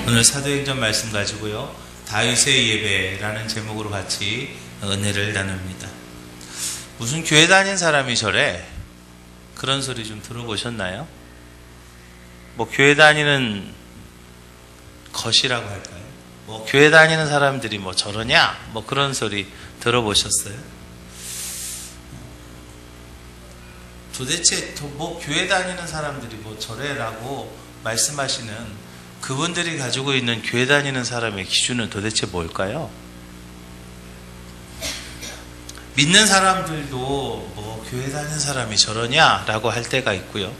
오늘 사도행전 말씀 가지고요, 다윗의 예배라는 제목으로 같이 은혜를 나눕니다. 무슨 교회 다닌 사람이 저래? 그런 소리 좀 들어보셨나요? 뭐 교회 다니는 것이라고 할까요? 뭐 교회 다니는 사람들이 뭐 저러냐? 뭐 그런 소리 들어보셨어요? 도대체 뭐 교회 다니는 사람들이 뭐 저래라고 말씀하시는 그분들이 가지고 있는 교회 다니는 사람의 기준은 도대체 뭘까요? 믿는 사람들도 뭐 교회 다니는 사람이 저러냐라고 할 때가 있고요.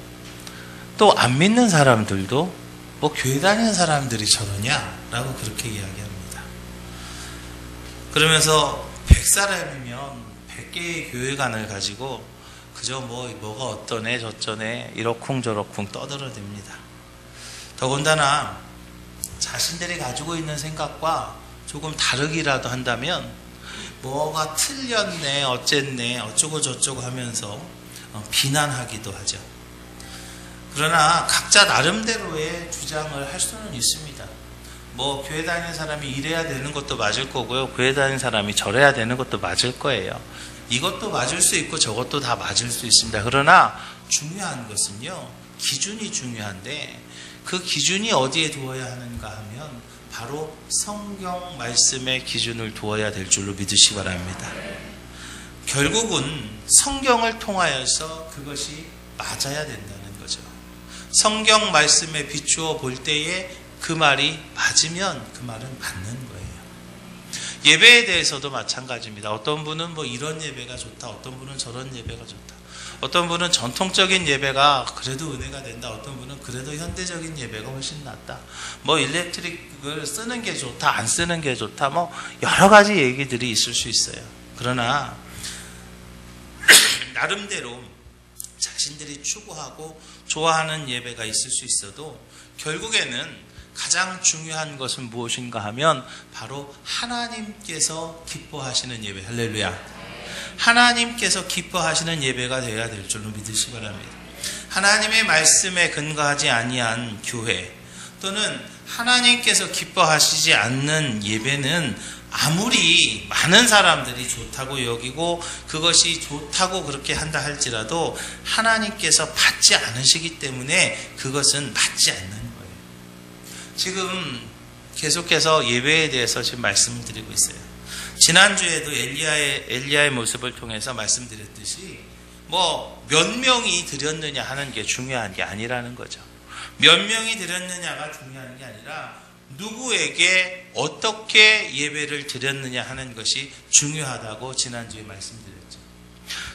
또 안 믿는 사람들도 뭐 교회 다니는 사람들이 저러냐라고 그렇게 이야기합니다. 그러면서 100사람이면 100개의 교회관을 가지고 그저 뭐가 어떠네 저쩌네 이러쿵저러쿵 떠들어댑니다. 더군다나 자신들이 가지고 있는 생각과 조금 다르기라도 한다면 뭐가 틀렸네 어쨌네 어쩌고 저쩌고 하면서 비난하기도 하죠. 그러나 각자 나름대로의 주장을 할 수는 있습니다. 뭐 교회 다니는 사람이 이래야 되는 것도 맞을 거고요, 교회 다니는 사람이 저래야 되는 것도 맞을 거예요. 이것도 맞을 수 있고 저것도 다 맞을 수 있습니다. 그러나 중요한 것은요, 기준이 중요한데 그 기준이 어디에 두어야 하는가 하면 바로 성경 말씀의 기준을 두어야 될 줄로 믿으시기 바랍니다. 결국은 성경을 통하여서 그것이 맞아야 된다는 거죠. 성경 말씀에 비추어 볼 때에 그 말이 맞으면 그 말은 맞는 거예요. 예배에 대해서도 마찬가지입니다. 어떤 분은 뭐 이런 예배가 좋다, 어떤 분은 저런 예배가 좋다, 어떤 분은 전통적인 예배가 그래도 은혜가 된다, 어떤 분은 그래도 현대적인 예배가 훨씬 낫다, 뭐 일렉트릭을 쓰는 게 좋다, 안 쓰는 게 좋다, 뭐 여러 가지 얘기들이 있을 수 있어요. 그러나 나름대로 자신들이 추구하고 좋아하는 예배가 있을 수 있어도 결국에는 가장 중요한 것은 무엇인가 하면 바로 하나님께서 기뻐하시는 예배, 할렐루야. 하나님께서 기뻐하시는 예배가 되어야 될 줄로 믿으시기 바랍니다. 하나님의 말씀에 근거하지 아니한 교회 또는 하나님께서 기뻐하시지 않는 예배는 아무리 많은 사람들이 좋다고 여기고 그것이 좋다고 그렇게 한다 할지라도 하나님께서 받지 않으시기 때문에 그것은 맞지 않는 거예요. 지금 계속해서 예배에 대해서 지금 말씀을 드리고 있어요. 지난주에도 엘리야의 모습을 통해서 말씀드렸듯이 뭐 몇 명이 드렸느냐 하는 게 중요한 게 아니라는 거죠. 몇 명이 드렸느냐가 중요한 게 아니라 누구에게 어떻게 예배를 드렸느냐 하는 것이 중요하다고 지난주에 말씀드렸죠.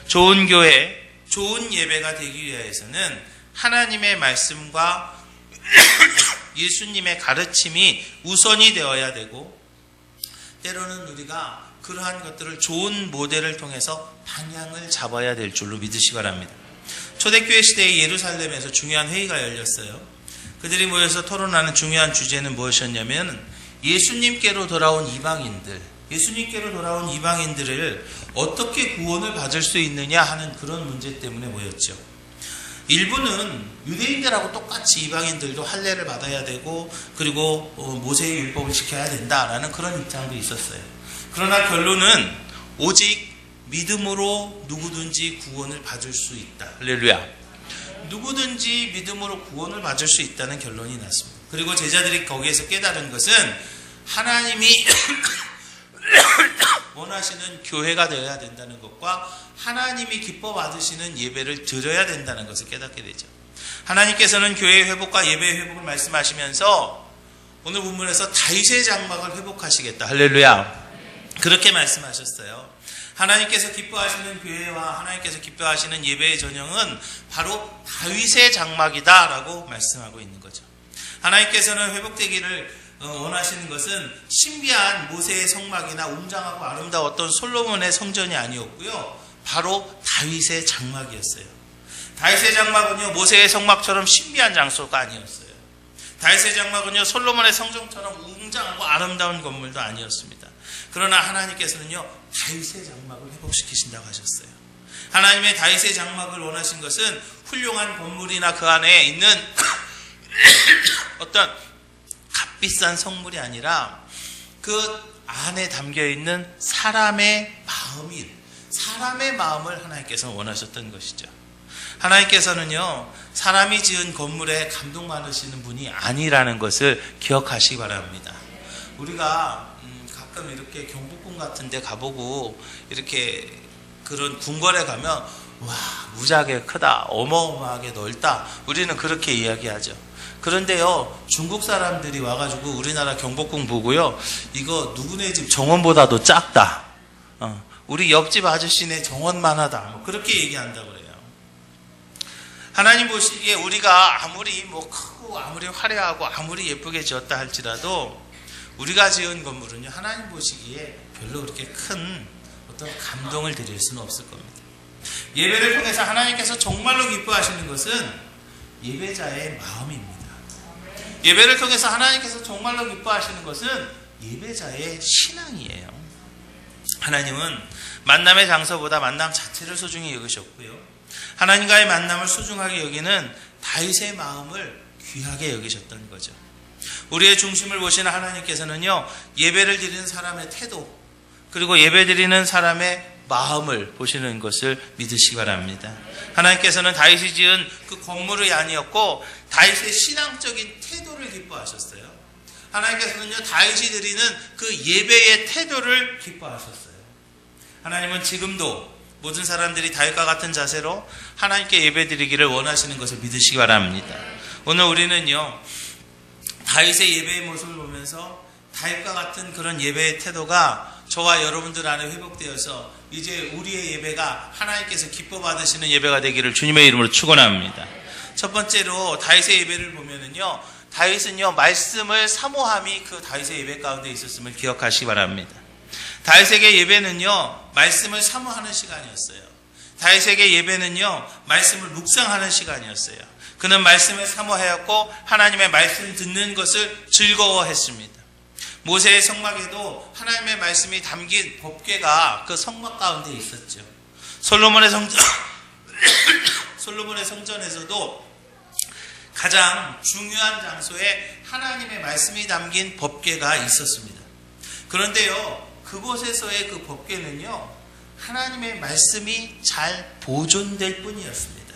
좋은 교회, 좋은 예배가 되기 위해서는 하나님의 말씀과 예수님의 가르침이 우선이 되어야 되고, 때로는 우리가 그러한 것들을 좋은 모델을 통해서 방향을 잡아야 될 줄로 믿으시기 바랍니다. 초대교회 시대에 예루살렘에서 중요한 회의가 열렸어요. 그들이 모여서 토론하는 중요한 주제는 무엇이었냐면 예수님께로 돌아온 이방인들을 어떻게 구원을 받을 수 있느냐 하는 그런 문제 때문에 모였죠. 일부는 유대인들하고 똑같이 이방인들도 할례를 받아야 되고 그리고 모세의 율법을 지켜야 된다라는 그런 입장도 있었어요. 그러나 결론은 오직 믿음으로 누구든지 구원을 받을 수 있다. 할렐루야. 누구든지 믿음으로 구원을 받을 수 있다는 결론이 났습니다. 그리고 제자들이 거기에서 깨달은 것은 하나님이 원하시는 교회가 되어야 된다는 것과 하나님이 기뻐 받으시는 예배를 드려야 된다는 것을 깨닫게 되죠. 하나님께서는 교회의 회복과 예배의 회복을 말씀하시면서 오늘 본문에서 다윗의 장막을 회복하시겠다. 할렐루야. 그렇게 말씀하셨어요. 하나님께서 기뻐하시는 교회와 하나님께서 기뻐하시는 예배의 전형은 바로 다윗의 장막이다 라고 말씀하고 있는 거죠. 하나님께서는 회복되기를 원하시는 것은 신비한 모세의 성막이나 웅장하고 아름다웠던 솔로몬의 성전이 아니었고요, 바로 다윗의 장막이었어요. 다윗의 장막은요, 모세의 성막처럼 신비한 장소가 아니었어요. 다윗의 장막은요, 솔로몬의 성전처럼 웅장하고 아름다운 건물도 아니었습니다. 그러나 하나님께서는요, 다윗의 장막을 회복시키신다고 하셨어요. 하나님의 다윗의 장막을 원하신 것은 훌륭한 건물이나 그 안에 있는 어떤 값비싼 성물이 아니라 그 안에 담겨있는 사람의 마음을 하나님께서 원하셨던 것이죠. 하나님께서는요, 사람이 지은 건물에 감동 많으시는 분이 아니라는 것을 기억하시기 바랍니다. 우리가 가끔 이렇게 경복궁 같은 데 가보고 이렇게 그런 궁궐에 가면 와, 무지하게 크다, 어마어마하게 넓다, 우리는 그렇게 이야기하죠. 그런데요, 중국 사람들이 와가지고 우리나라 경복궁 보고요, 이거 누구네 집 정원보다도 작다, 우리 옆집 아저씨네 정원만 하다, 뭐 그렇게 얘기한다고 그래요. 하나님 보시기에 우리가 아무리 뭐 크고 아무리 화려하고 아무리 예쁘게 지었다 할지라도 우리가 지은 건물은요, 하나님 보시기에 별로 그렇게 큰 어떤 감동을 드릴 수는 없을 겁니다. 예배를 통해서 하나님께서 정말로 기뻐하시는 것은 예배자의 마음입니다. 예배를 통해서 하나님께서 정말로 기뻐하시는 것은 예배자의 신앙이에요. 하나님은 만남의 장소보다 만남 자체를 소중히 여기셨고요, 하나님과의 만남을 소중하게 여기는 다윗의 마음을 귀하게 여기셨던 거죠. 우리의 중심을 보시는 하나님께서는요, 예배를 드리는 사람의 태도, 그리고 예배 드리는 사람의 마음을 보시는 것을 믿으시기 바랍니다. 하나님께서는 다윗이 지은 그 건물이 아니었고 다윗의 신앙적인 태도를 기뻐하셨어요. 하나님께서는요, 다윗이 드리는 그 예배의 태도를 기뻐하셨어요. 하나님은 지금도 모든 사람들이 다윗과 같은 자세로 하나님께 예배 드리기를 원하시는 것을 믿으시기 바랍니다. 오늘 우리는요, 다윗의 예배의 모습을 보면서 다윗과 같은 그런 예배의 태도가 저와 여러분들 안에 회복되어서 이제 우리의 예배가 하나님께서 기뻐 받으시는 예배가 되기를 주님의 이름으로 축원합니다. 첫 번째로 다윗의 예배를 보면은요, 다윗은요, 말씀을 사모함이 그 다윗의 예배 가운데 있었음을 기억하시기 바랍니다. 다윗에게 예배는요, 말씀을 사모하는 시간이었어요. 다윗에게 예배는요, 말씀을 묵상하는 시간이었어요. 그는 말씀을 사모하였고 하나님의 말씀을 듣는 것을 즐거워했습니다. 모세의 성막에도 하나님의 말씀이 담긴 법궤가 그 성막 가운데 있었죠. 솔로몬의 성전에서도 가장 중요한 장소에 하나님의 말씀이 담긴 법궤가 있었습니다. 그런데요, 그곳에서의 그 법궤는요, 하나님의 말씀이 잘 보존될 뿐이었습니다.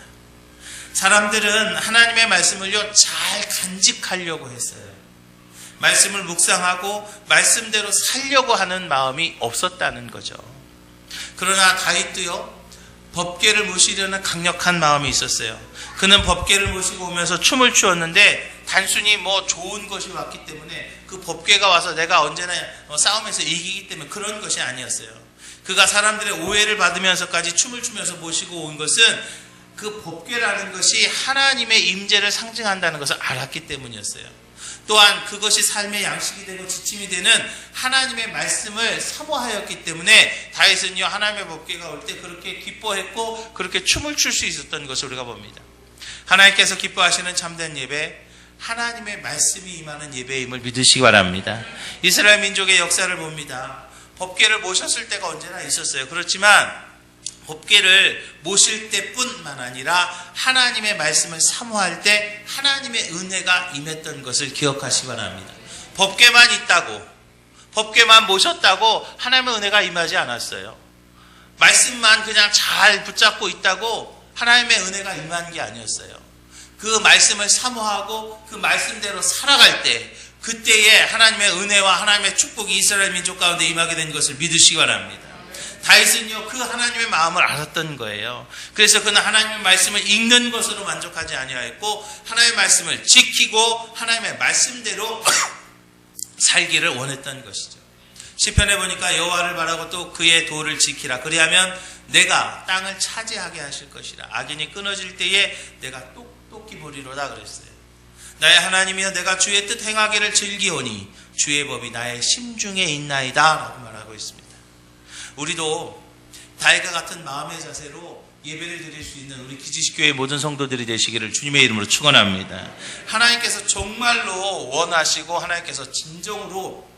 사람들은 하나님의 말씀을요, 잘 간직하려고 했어요. 말씀을 묵상하고 말씀대로 살려고 하는 마음이 없었다는 거죠. 그러나 다윗도요, 법궤를 모시려는 강력한 마음이 있었어요. 그는 법궤를 모시고 오면서 춤을 추었는데 단순히 뭐 좋은 것이 왔기 때문에 그 법궤가 와서 내가 언제나 싸움에서 이기기 때문에 그런 것이 아니었어요. 그가 사람들의 오해를 받으면서까지 춤을 추면서 모시고 온 것은 그 법궤라는 것이 하나님의 임재를 상징한다는 것을 알았기 때문이었어요. 또한 그것이 삶의 양식이 되고 지침이 되는 하나님의 말씀을 사모하였기 때문에 다윗은요, 하나님의 법궤가 올 때 그렇게 기뻐했고 그렇게 춤을 출 수 있었던 것을 우리가 봅니다. 하나님께서 기뻐하시는 참된 예배, 하나님의 말씀이 임하는 예배임을 믿으시기 바랍니다. 이스라엘 민족의 역사를 봅니다. 법궤를 모셨을 때가 언제나 있었어요. 그렇지만 법궤를 모실 때뿐만 아니라 하나님의 말씀을 사모할 때 하나님의 은혜가 임했던 것을 기억하시기 바랍니다. 법궤만 있다고, 법궤만 모셨다고 하나님의 은혜가 임하지 않았어요. 말씀만 그냥 잘 붙잡고 있다고 하나님의 은혜가 임한 게 아니었어요. 그 말씀을 사모하고 그 말씀대로 살아갈 때, 그때에 하나님의 은혜와 하나님의 축복이 이스라엘 민족 가운데 임하게 된 것을 믿으시기 바랍니다. 다윗은요, 그 하나님의 마음을 알았던 거예요. 그래서 그는 하나님의 말씀을 읽는 것으로 만족하지 아니하였고 하나님의 말씀을 지키고 하나님의 말씀대로 살기를 원했던 것이죠. 시편에 보니까 여호와를 바라고 또 그의 도를 지키라. 그리하면 내가 땅을 차지하게 하실 것이라. 악인이 끊어질 때에 내가 똑똑히 보리로다 그랬어요. 나의 하나님이여, 내가 주의 뜻 행하기를 즐기오니 주의 법이 나의 심중에 있나이다 라고 말하고 있습니다. 우리도 다윗과 같은 마음의 자세로 예배를 드릴 수 있는 우리 기지식교회 모든 성도들이 되시기를 주님의 이름으로 축원합니다. 하나님께서 정말로 원하시고 하나님께서 진정으로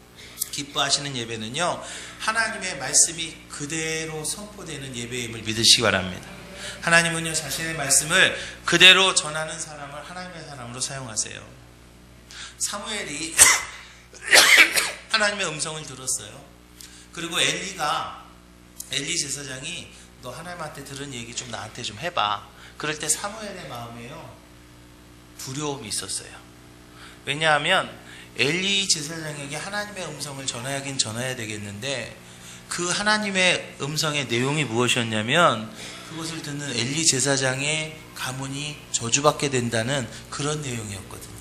기뻐하시는 예배는요, 하나님의 말씀이 그대로 선포되는 예배임을 믿으시기 바랍니다. 하나님은요, 자신의 말씀을 그대로 전하는 사람을 하나님의 사람으로 사용하세요. 사무엘이 하나님의 음성을 들었어요. 그리고 엘리 제사장이 너 하나님한테 들은 얘기 좀 나한테 좀 해봐. 그럴 때 사무엘의 마음에요, 두려움이 있었어요. 왜냐하면 엘리 제사장에게 하나님의 음성을 전해야긴 전해야 되겠는데 그 하나님의 음성의 내용이 무엇이었냐면 그것을 듣는 엘리 제사장의 가문이 저주받게 된다는 그런 내용이었거든요.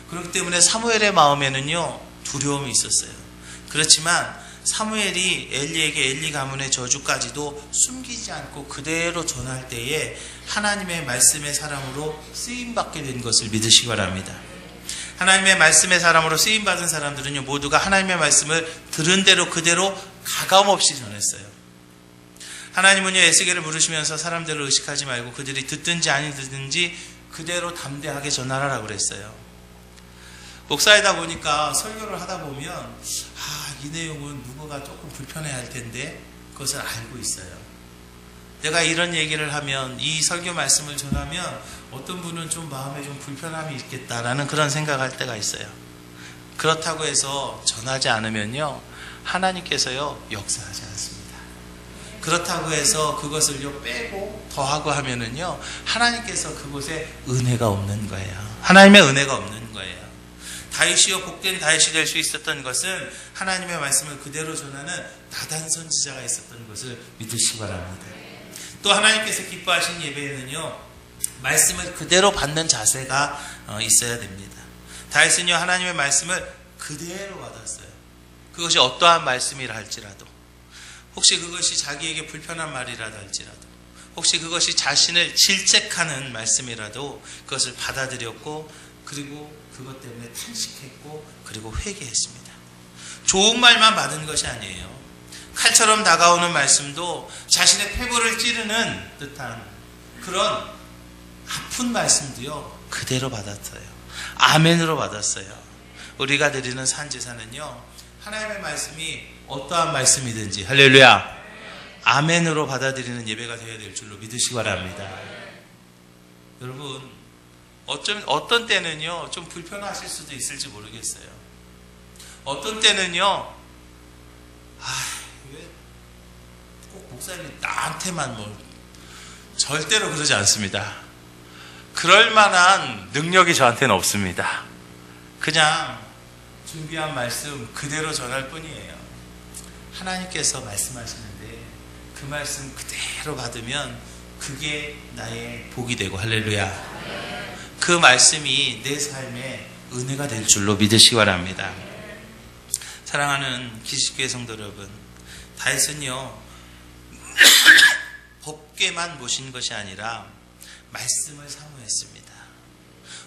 그렇기 때문에 사무엘의 마음에는요, 두려움이 있었어요. 그렇지만 사무엘이 엘리에게 엘리 가문의 저주까지도 숨기지 않고 그대로 전할 때에 하나님의 말씀의 사람으로 쓰임받게 된 것을 믿으시기 바랍니다. 하나님의 말씀의 사람으로 쓰임받은 사람들은요, 모두가 하나님의 말씀을 들은 대로 그대로 가감없이 전했어요. 하나님은요, 에스겔을 부르시면서 사람들을 의식하지 말고 그들이 듣든지 아니 듣든지 그대로 담대하게 전하라고 그랬어요. 목사이다 보니까 설교를 하다 보면 이 내용은 누구가 조금 불편해할 텐데 그것을 알고 있어요. 내가 이런 얘기를 하면, 이 설교 말씀을 전하면 어떤 분은 좀 마음에 좀 불편함이 있겠다라는 그런 생각할 때가 있어요. 그렇다고 해서 전하지 않으면요, 하나님께서요, 역사하지 않습니다. 그렇다고 해서 그것을요, 빼고 더하고 하면은요, 하나님께서 그곳에 은혜가 없는 거예요. 하나님의 은혜가 없는 거예요. 다윗이요, 복된 다윗이 될 수 있었던 것은 하나님의 말씀을 그대로 전하는 나단 선지자가 있었던 것을 믿으시기 바랍니다. 또 하나님께서 기뻐하신 예배에는요, 말씀을 그대로 받는 자세가 있어야 됩니다. 다윗은요, 하나님의 말씀을 그대로 받았어요. 그것이 어떠한 말씀이라 할지라도, 혹시 그것이 자기에게 불편한 말이라도 할지라도, 혹시 그것이 자신을 질책하는 말씀이라도 그것을 받아들였고, 그리고 그것 때문에 탄식했고, 그리고 회개했습니다. 좋은 말만 받은 것이 아니에요. 칼처럼 다가오는 말씀도 자신의 폐부를 찌르는 듯한 그런 아픈 말씀도요, 그대로 받았어요. 아멘으로 받았어요. 우리가 드리는 산제사는요, 하나님의 말씀이 어떠한 말씀이든지, 할렐루야, 아멘으로 받아들이는 예배가 되어야 될 줄로 믿으시기 바랍니다. 여러분, 어떤 때는요, 좀 불편하실 수도 있을지 모르겠어요. 어떤 때는요, 왜 꼭 목사님이 나한테만 절대로 그러지 않습니다. 그럴 만한 능력이 저한테는 없습니다. 그냥 준비한 말씀 그대로 전할 뿐이에요. 하나님께서 말씀하시는데 그 말씀 그대로 받으면 그게 나의 복이 되고, 할렐루야, 그 말씀이 내 삶에 은혜가 될 줄로 믿으시기 바랍니다. 사랑하는 기식교회 성도 여러분, 다윗은요, 법궤만 모신 것이 아니라 말씀을 사모했습니다.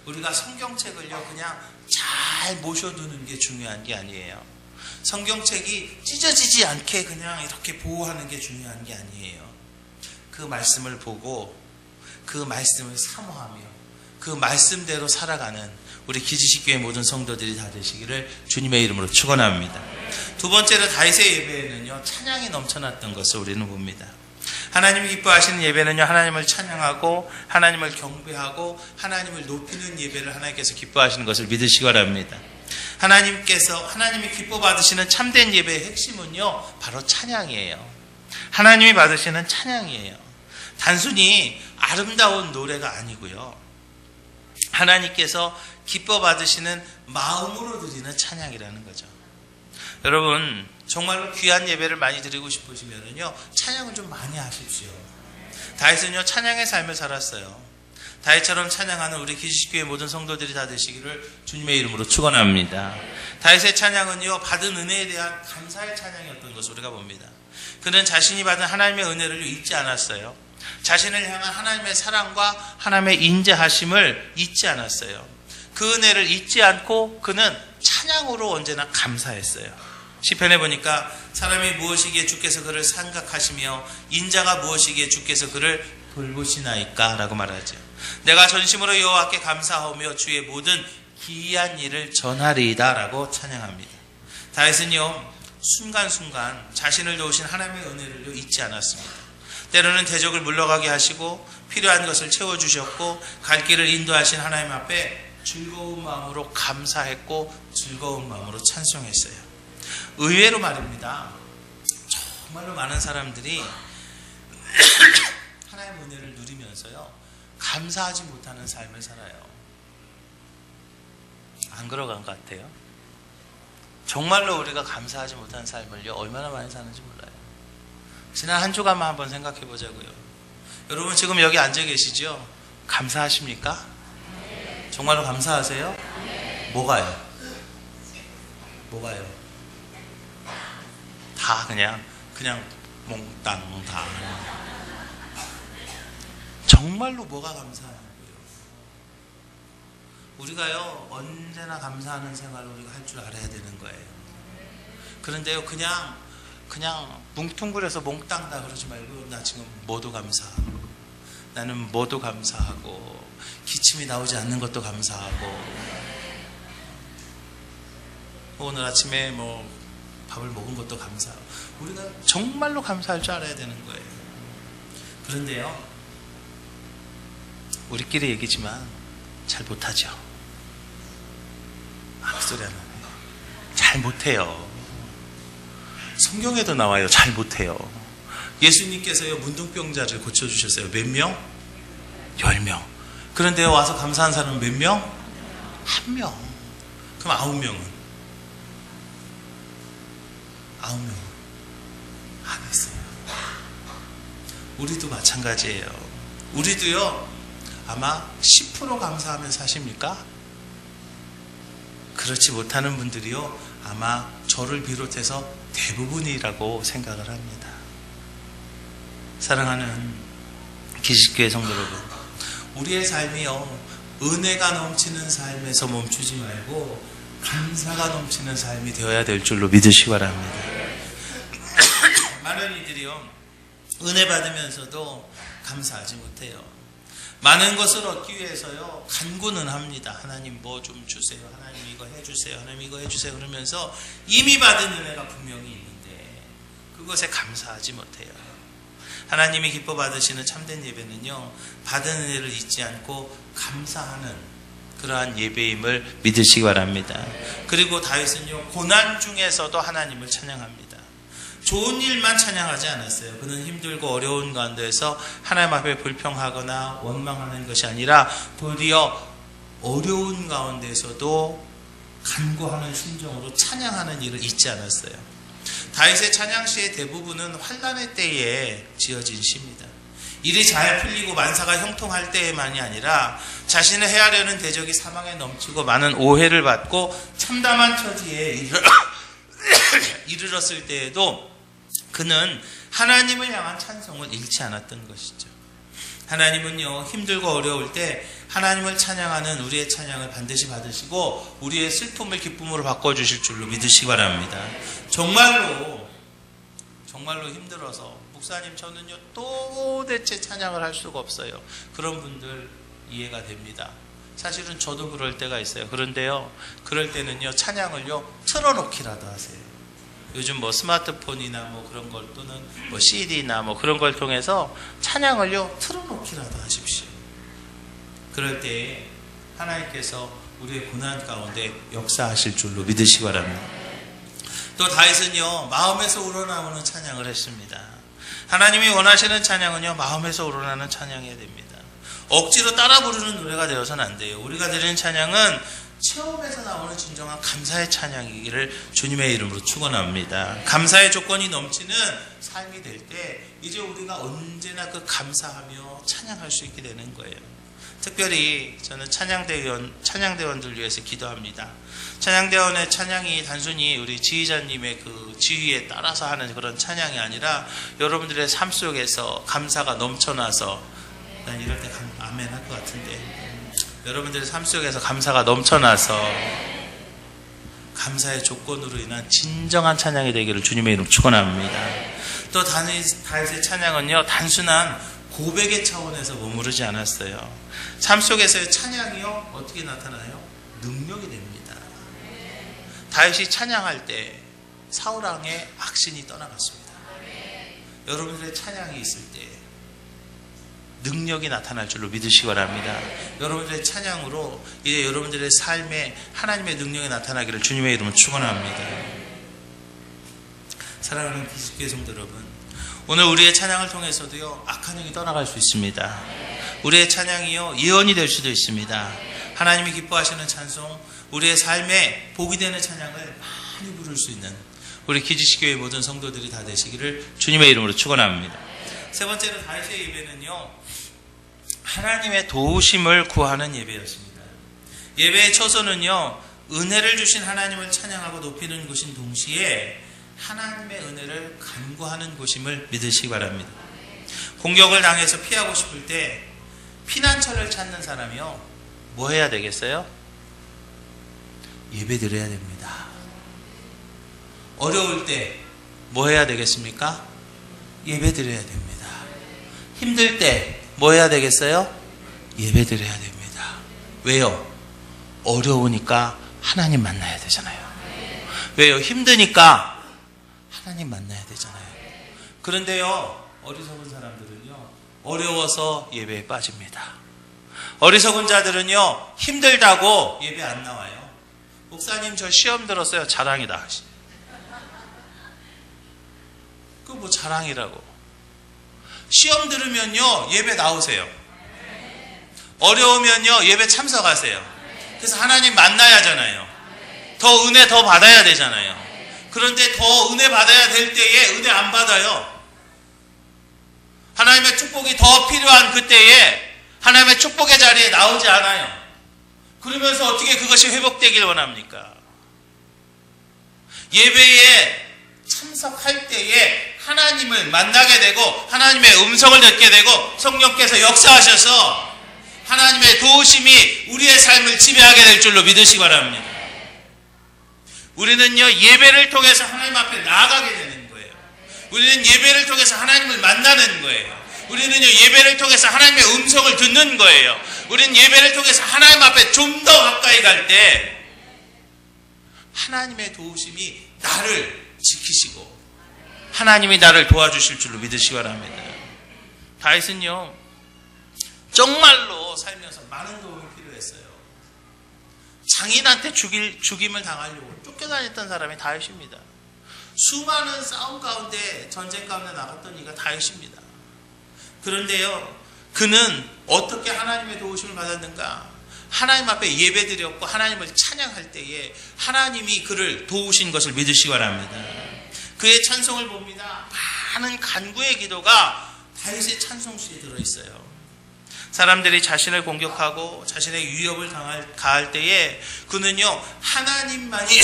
우리가 성경책을요, 그냥 잘 모셔두는 게 중요한 게 아니에요. 성경책이 찢어지지 않게 그냥 이렇게 보호하는 게 중요한 게 아니에요. 그 말씀을 보고 그 말씀을 사모하며 그 말씀대로 살아가는 우리 기지식교회 모든 성도들이 다 되시기를 주님의 이름으로 축원합니다. 두 번째로 다윗의 예배에는요, 찬양이 넘쳐났던 것을 우리는 봅니다. 하나님이 기뻐하시는 예배는요, 하나님을 찬양하고 하나님을 경배하고 하나님을 높이는 예배를 하나님께서 기뻐하시는 것을 믿으시기 바랍니다. 하나님이 기뻐 받으시는 참된 예배의 핵심은요, 바로 찬양이에요. 하나님이 받으시는 찬양이에요. 단순히 아름다운 노래가 아니고요, 하나님께서 기뻐 받으시는 마음으로 드리는 찬양이라는 거죠. 여러분, 정말로 귀한 예배를 많이 드리고 싶으시면요, 찬양을 좀 많이 하십시오. 다윗은요, 찬양의 삶을 살았어요. 다윗처럼 찬양하는 우리 기지식교회 모든 성도들이 다 되시기를 주님의 이름으로 축원합니다. 다윗의 찬양은요, 받은 은혜에 대한 감사의 찬양이었던 것을 우리가 봅니다. 그는 자신이 받은 하나님의 은혜를 잊지 않았어요. 자신을 향한 하나님의 사랑과 하나님의 인자하심을 잊지 않았어요. 그 은혜를 잊지 않고 그는 찬양으로 언제나 감사했어요. 시편에 보니까 사람이 무엇이기에 주께서 그를 생각하시며 인자가 무엇이기에 주께서 그를 돌보시나이까 라고 말하죠. 내가 전심으로 여호와께 감사하며 주의 모든 기이한 일을 전하리이다 라고 찬양합니다. 다윗은요, 순간순간 자신을 도우신 하나님의 은혜를 잊지 않았습니다. 때로는 대적을 물러가게 하시고 필요한 것을 채워주셨고 갈 길을 인도하신 하나님 앞에 즐거운 마음으로 감사했고 즐거운 마음으로 찬송했어요. 의외로 말입니다. 정말로 많은 사람들이 하나님의 은혜를 누리면서요, 감사하지 못하는 삶을 살아요. 안 그러간 것 같아요. 정말로 우리가 감사하지 못하는 삶을요, 얼마나 많이 사는지 몰라요. 지난 한 주간만 한번 생각해 보자고요. 여러분 지금 여기 앉아 계시죠? 감사하십니까? 정말로 감사하세요? 뭐가요? 뭐가요? 다 그냥 몽땅 다. 정말로 뭐가 감사하냐고요? 우리가요, 언제나 감사하는 생활을 우리가 할 줄 알아야 되는 거예요. 그런데요, 그냥 뭉뚱그려서 몽땅 다 그러지 말고, 나 지금 뭐도 감사하고, 나는 뭐도 감사하고, 기침이 나오지 않는 것도 감사하고, 오늘 아침에 뭐 밥을 먹은 것도 감사하고, 우리가 정말로 감사할 줄 알아야 되는 거예요. 그런데요, 우리끼리 얘기지만 잘 못하죠. 그 소리 안 하네요. 잘 못해요. 성경에도 나와요. 잘 못해요. 예수님께서요, 문둥병자를 고쳐주셨어요. 몇 명? 10명. 그런데 와서 감사한 사람은 몇 명? 1명. 그럼 9명은? 9명 안 했어요. 우리도 마찬가지예요. 우리도요, 아마 10% 감사하면 사십니까? 그렇지 못하는 분들이요, 아마 저를 비롯해서 대부분이라고 생각을 합니다. 사랑하는 기식교회 성도 여러분, 우리의 삶이요, 은혜가 넘치는 삶에서 멈추지 말고 감사가 넘치는 삶이 되어야 될 줄로 믿으시기 바랍니다. 많은 이들이요, 은혜 받으면서도 감사하지 못해요. 많은 것을 얻기 위해서요, 간구는 합니다. 하나님 뭐 좀 주세요. 하나님 이거 해주세요. 하나님 이거 해주세요. 그러면서 이미 받은 은혜가 분명히 있는데 그것에 감사하지 못해요. 하나님이 기뻐 받으시는 참된 예배는요, 받은 은혜를 잊지 않고 감사하는 그러한 예배임을 믿으시기 바랍니다. 그리고 다윗은요, 고난 중에서도 하나님을 찬양합니다. 좋은 일만 찬양하지 않았어요. 그는 힘들고 어려운 가운데서 하나님 앞에 불평하거나 원망하는 것이 아니라 도리어 어려운 가운데서도 간구하는 심정으로 찬양하는 일을 잊지 않았어요. 다윗의 찬양 시의 대부분은 환난의 때에 지어진 시입니다. 일이 잘 풀리고 만사가 형통할 때만이 아니라 자신을 해하려는 대적이 사망에 넘치고 많은 오해를 받고 참담한 처지에 이르렀을 때에도 그는 하나님을 향한 찬송을 잃지 않았던 것이죠. 하나님은요, 힘들고 어려울 때 하나님을 찬양하는 우리의 찬양을 반드시 받으시고 우리의 슬픔을 기쁨으로 바꿔주실 줄로 믿으시기 바랍니다. 정말로 힘들어서 목사님 저는요 도대체 찬양을 할 수가 없어요. 그런 분들 이해가 됩니다. 사실은 저도 그럴 때가 있어요. 그런데요, 그럴 때는요, 찬양을요 틀어놓기라도 하세요. 요즘 뭐 스마트폰이나 뭐 그런 걸, 또는 뭐 CD나 뭐 그런 걸 통해서 찬양을요 틀어놓기라도 하십시오. 그럴 때 하나님께서 우리의 고난 가운데 역사하실 줄로 믿으시기 바랍니다. 또 다윗은요, 마음에서 우러나오는 찬양을 했습니다. 하나님이 원하시는 찬양은요, 마음에서 우러나는 찬양이어야 됩니다. 억지로 따라 부르는 노래가 되어서는 안 돼요. 우리가 드리는 찬양은 체험에서 나오는 진정한 감사의 찬양이기를 주님의 이름으로 축원합니다. 감사의 조건이 넘치는 삶이 될 때 이제 우리가 언제나 그 감사하며 찬양할 수 있게 되는 거예요. 특별히 저는 찬양대원들 위해서 기도합니다. 찬양대원의 찬양이 단순히 우리 지휘자님의 그 지휘에 따라서 하는 그런 찬양이 아니라 여러분들의 삶 속에서 감사가 넘쳐나서, 난 이럴 때 아멘 할 것 같은데, 여러분들의 삶 속에서 감사가 넘쳐나서 감사의 조건으로 인한 진정한 찬양이 되기를 주님의 이름 축원합니다. 또 다윗의 찬양은요, 단순한 고백의 차원에서 머무르지 않았어요. 삶 속에서의 찬양이요, 어떻게 나타나요? 능력이 됩니다. 다윗이 찬양할 때 사울 왕의 악신이 떠나갔습니다. 여러분들의 찬양이 있을 때 능력이 나타날 줄로 믿으시기 바랍니다. 여러분들의 찬양으로 이제 여러분들의 삶에 하나님의 능력이 나타나기를 주님의 이름으로 축원합니다. 사랑하는 기독교 성도 여러분, 오늘 우리의 찬양을 통해서도요 악한 영이 떠나갈 수 있습니다. 우리의 찬양이요 예언이 될 수도 있습니다. 하나님이 기뻐하시는 찬송, 우리의 삶에 복이 되는 찬양을 많이 부를 수 있는 우리 기지식교회 모든 성도들이 다 되시기를 주님의 이름으로 축원합니다. 세 번째로 다윗의 예배는요 하나님의 도우심을 구하는 예배였습니다. 예배의 초소는요 은혜를 주신 하나님을 찬양하고 높이는 곳인 동시에 하나님의 은혜를 간구하는 곳임을 믿으시기 바랍니다. 공격을 당해서 피하고 싶을 때 피난처를 찾는 사람이요 뭐 해야 되겠어요? 예배 드려야 됩니다. 어려울 때 뭐 해야 되겠습니까? 예배 드려야 됩니다. 힘들 때 뭐 해야 되겠어요? 예배 드려야 됩니다. 왜요? 어려우니까 하나님 만나야 되잖아요. 왜요? 힘드니까 하나님 만나야 되잖아요. 그런데요 어리석은 사람들은요 어려워서 예배에 빠집니다. 어리석은 자들은요 힘들다고 예배 안 나와요. 목사님 저 시험 들었어요. 자랑이다. 그거 뭐 자랑이라고. 시험 들으면요 예배 나오세요. 어려우면요 예배 참석하세요. 그래서 하나님 만나야 하잖아요. 더 은혜 더 받아야 되잖아요. 그런데 더 은혜 받아야 될 때에 은혜 안 받아요. 하나님의 축복이 더 필요한 그때에 하나님의 축복의 자리에 나오지 않아요. 그러면서 어떻게 그것이 회복되길 원합니까? 예배에 참석할 때에 하나님을 만나게 되고 하나님의 음성을 듣게 되고 성령께서 역사하셔서 하나님의 도우심이 우리의 삶을 지배하게 될 줄로 믿으시기 바랍니다. 우리는요 예배를 통해서 하나님 앞에 나아가게 되는 거예요. 우리는 예배를 통해서 하나님을 만나는 거예요. 우리는요 예배를 통해서 하나님의 음성을 듣는 거예요. 우리는 예배를 통해서 하나님 앞에 좀 더 가까이 갈 때 하나님의 도우심이 나를 지키시고 하나님이 나를 도와주실 줄로 믿으시기 바랍니다. 다윗은요 정말로 살면서 많은 도움이 필요했어요. 장인한테 죽임을 당하려고 쫓겨다녔던 사람이 다윗입니다. 수많은 싸움 가운데 전쟁 가운데 나갔던 이가 다윗입니다. 그런데요 그는 어떻게 하나님의 도우심을 받았는가? 하나님 앞에 예배드렸고 하나님을 찬양할 때에 하나님이 그를 도우신 것을 믿으시기 바랍니다. 그의 찬송을 봅니다. 많은 간구의 기도가 다윗의 찬송수에 들어있어요. 사람들이 자신을 공격하고 자신의 위협을 가할 때에 그는요 하나님만이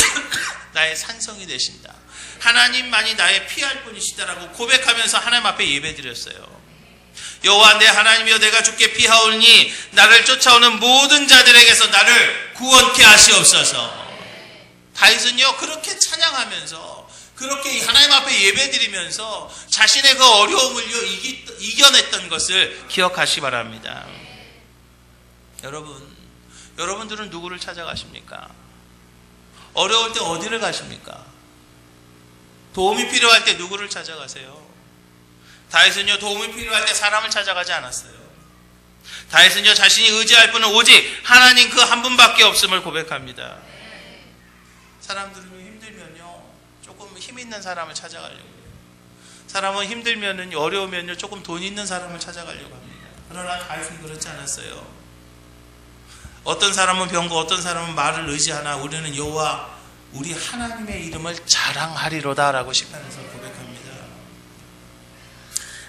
나의 산성이 되신다. 하나님만이 나의 피할 분이시다라고 고백하면서 하나님 앞에 예배드렸어요. 여호와 내 하나님이여 내가 주께 피하오니 나를 쫓아오는 모든 자들에게서 나를 구원케 하시옵소서. 다윗은요 그렇게 찬양하면서 그렇게 하나님 앞에 예배드리면서 자신의 그 어려움을 이겨냈던 것을 기억하시기 바랍니다. 여러분들은 누구를 찾아가십니까? 어려울 때 어디를 가십니까? 도움이 필요할 때 누구를 찾아가세요? 다윗은요 도움이 필요할 때 사람을 찾아가지 않았어요. 다윗은요 자신이 의지할 분은 오직 하나님 그 한 분밖에 없음을 고백합니다. 사람들은요 힘들면요 조금 힘 있는 사람을 찾아가려고 해요. 사람은 힘들면은 어려우면요 조금 돈 있는 사람을 찾아가려고 합니다. 그러나 다윗은 그렇지 않았어요. 어떤 사람은 병고 어떤 사람은 말을 의지하나 우리는 여호와 우리 하나님의 이름을 자랑하리로다라고 시편에서 고백합니다.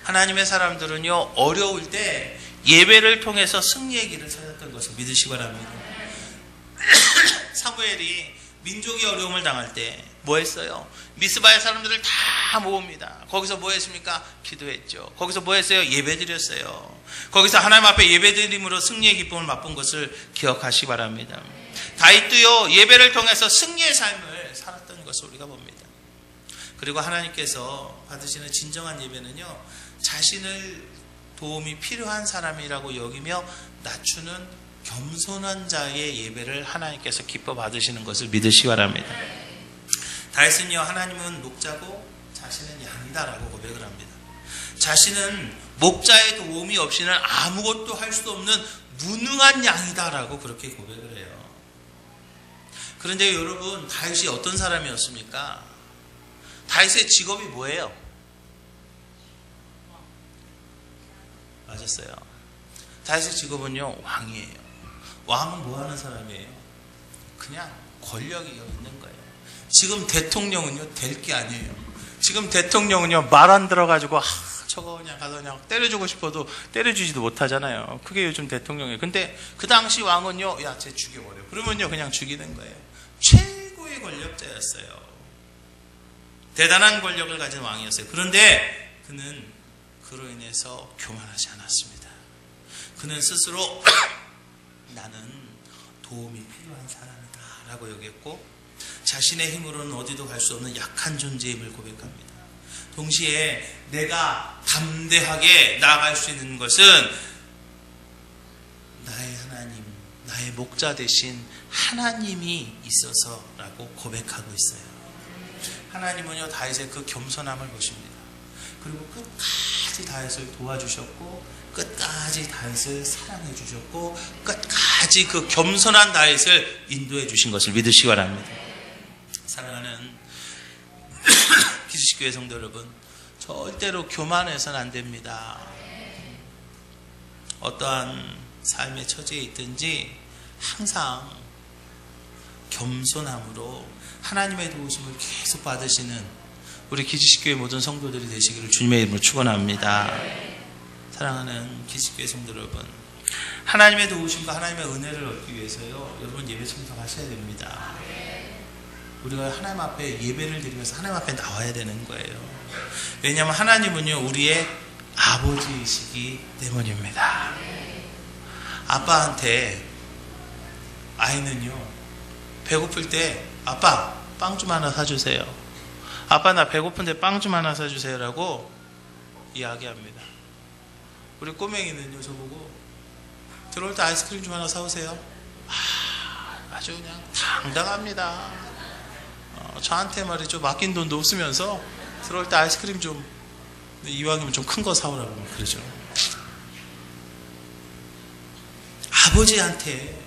하나님의 사람들은요 어려울 때 예배를 통해서 승리의 길을 찾았던 것을 믿으시기 바랍니다. 사무엘이 민족이 어려움을 당할 때 뭐 했어요? 미스바의 사람들을 다 모읍니다. 거기서 뭐 했습니까? 기도했죠. 거기서 뭐 했어요? 예배 드렸어요. 거기서 하나님 앞에 예배 드림으로 승리의 기쁨을 맛본 것을 기억하시기 바랍니다. 다윗도요 예배를 통해서 승리의 삶을 살았던 것을 우리가 봅니다. 그리고 하나님께서 받으시는 진정한 예배는요 자신을 도움이 필요한 사람이라고 여기며 낮추는 겸손한 자의 예배를 하나님께서 기뻐 받으시는 것을 믿으시기 바랍니다. 다윗은요 하나님은 목자고 자신은 양이다라고 고백을 합니다. 자신은 목자의 도움이 없이는 아무것도 할 수 없는 무능한 양이다라고 그렇게 고백을 해요. 그런데 여러분, 다윗이 어떤 사람이었습니까? 다윗의 직업이 뭐예요? 맞았어요. 다윗의 직업은요, 왕이에요. 왕은 뭐 하는 사람이에요? 그냥 권력이 있는 거예요. 지금 대통령은요, 될 게 아니에요. 지금 대통령은요, 말 안 들어가지고 저거 그냥 가서 그냥 때려주고 싶어도 때려주지도 못하잖아요. 그게 요즘 대통령이에요. 근데 그 당시 왕은요, 야, 쟤 죽여버려. 그러면요, 그냥 죽이는 거예요. 최고의 권력자였어요. 대단한 권력을 가진 왕이었어요. 그런데 그는 그로 인해서 교만하지 않았습니다. 그는 스스로 나는 도움이 필요한 사람이다 라고 여겼고, 자신의 힘으로는 어디도 갈 수 없는 약한 존재임을 고백합니다. 동시에 내가 담대하게 나아갈 수 있는 것은 나의 하나님, 나의 목자 되신 하나님이 있어서라고 고백하고 있어요. 하나님은요, 다윗의 그 겸손함을 보십니다. 그리고 끝까지 다윗을 도와주셨고, 끝까지 다윗을 사랑해 주셨고, 끝까지 그 겸손한 다윗을 인도해 주신 것을 믿으시기 바랍니다. 사랑하는 기주식교회 성도 여러분, 절대로 교만해서는 안 됩니다. 어떠한 삶의 처지에 있든지 항상 겸손함으로 하나님의 도우심을 계속 받으시는 우리 기주식교회 모든 성도들이 되시기를 주님의 이름으로 축원합니다. 사랑하는 기주식교회 성도 여러분, 하나님의 도우심과 하나님의 은혜를 얻기 위해서요, 여러분 예배 참석하셔야 됩니다. 우리가 하나님 앞에 예배를 드리면서 하나님 앞에 나와야 되는 거예요. 왜냐하면 하나님은요, 우리의 아버지이시기 때문입니다. 아빠한테 아이는요, 배고플 때 아빠 빵 좀 하나 사주세요. 아빠 나 배고픈데 빵 좀 하나 사주세요 라고 이야기합니다. 우리 꼬맹이는요, 저보고 들어올 때 아이스크림 좀 하나 사오세요. 아주 그냥 당당합니다. 저한테 말이죠, 맡긴 돈도 없으면서 들어올 때 아이스크림 좀, 이왕이면 좀 큰 거 사오라고 그러죠. 아버지한테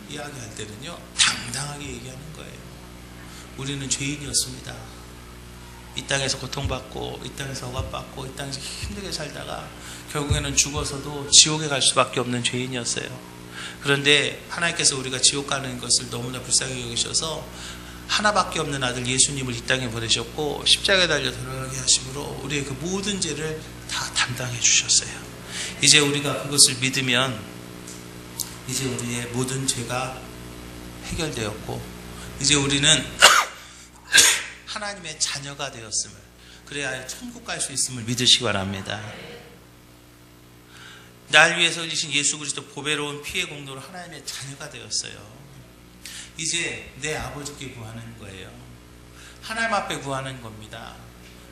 이야기할 때는요, 당당하게 얘기하는 거예요. 우리는 죄인이었습니다. 이 땅에서 고통받고, 이 땅에서 억압받고, 이 땅에서 힘들게 살다가 결국에는 죽어서도 지옥에 갈 수밖에 없는 죄인이었어요. 그런데 하나님께서 우리가 지옥 가는 것을 너무나 불쌍히 여기셔서 하나밖에 없는 아들 예수님을 이 땅에 보내셨고, 십자가에 달려 돌아가게 하심으로 우리의 그 모든 죄를 다 담당해 주셨어요. 이제 우리가 그것을 믿으면 이제 우리의 모든 죄가 해결되었고, 이제 우리는 하나님의 자녀가 되었음을, 그래야 천국 갈 수 있음을 믿으시기 바랍니다. 날 위해서 흘리신 예수 그리스도 보배로운 피의 공로로 하나님의 자녀가 되었어요. 이제 내 아버지께 구하는 거예요. 하나님 앞에 구하는 겁니다.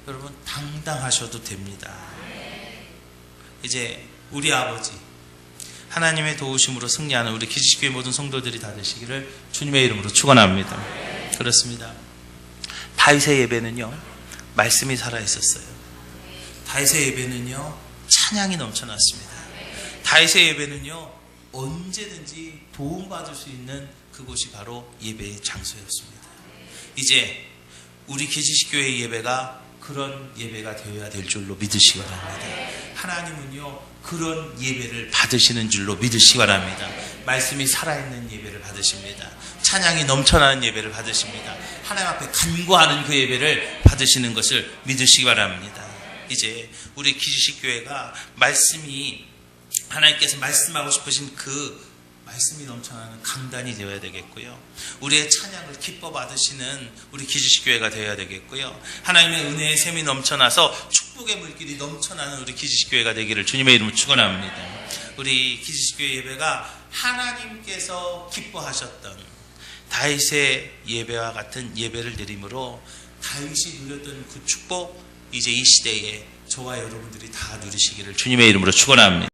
여러분, 당당하셔도 됩니다. 이제 우리 아버지 하나님의 도우심으로 승리하는 우리 기지식교회 모든 성도들이 다 되시기를 주님의 이름으로 축원합니다. 그렇습니다. 다윗의 예배는요, 말씀이 살아있었어요. 다윗의 예배는요, 찬양이 넘쳐났습니다. 다윗의 예배는요, 언제든지 도움받을 수 있는 그곳이 바로 예배의 장소였습니다. 이제 우리 기지식교회의 예배가 그런 예배가 되어야 될 줄로 믿으시기 바랍니다. 하나님은요, 그런 예배를 받으시는 줄로 믿으시기 바랍니다. 말씀이 살아있는 예배를 받으십니다. 찬양이 넘쳐나는 예배를 받으십니다. 하나님 앞에 간구하는 그 예배를 받으시는 것을 믿으시기 바랍니다. 이제 우리 기지식교회가 말씀이, 하나님께서 말씀하고 싶으신 그 말씀이 넘쳐나는 강단이 되어야 되겠고요. 우리의 찬양을 기뻐 받으시는 우리 기지식교회가 되어야 되겠고요. 하나님의 은혜의 샘이 넘쳐나서 축복의 물길이 넘쳐나는 우리 기지식교회가 되기를 주님의 이름으로 축원합니다. 우리 기지식교회 예배가 하나님께서 기뻐하셨던 다윗의 예배와 같은 예배를 드림으로 다윗이 누렸던 그 축복, 이제 이 시대에 저와 여러분들이 다 누리시기를 주님의 이름으로 축원합니다.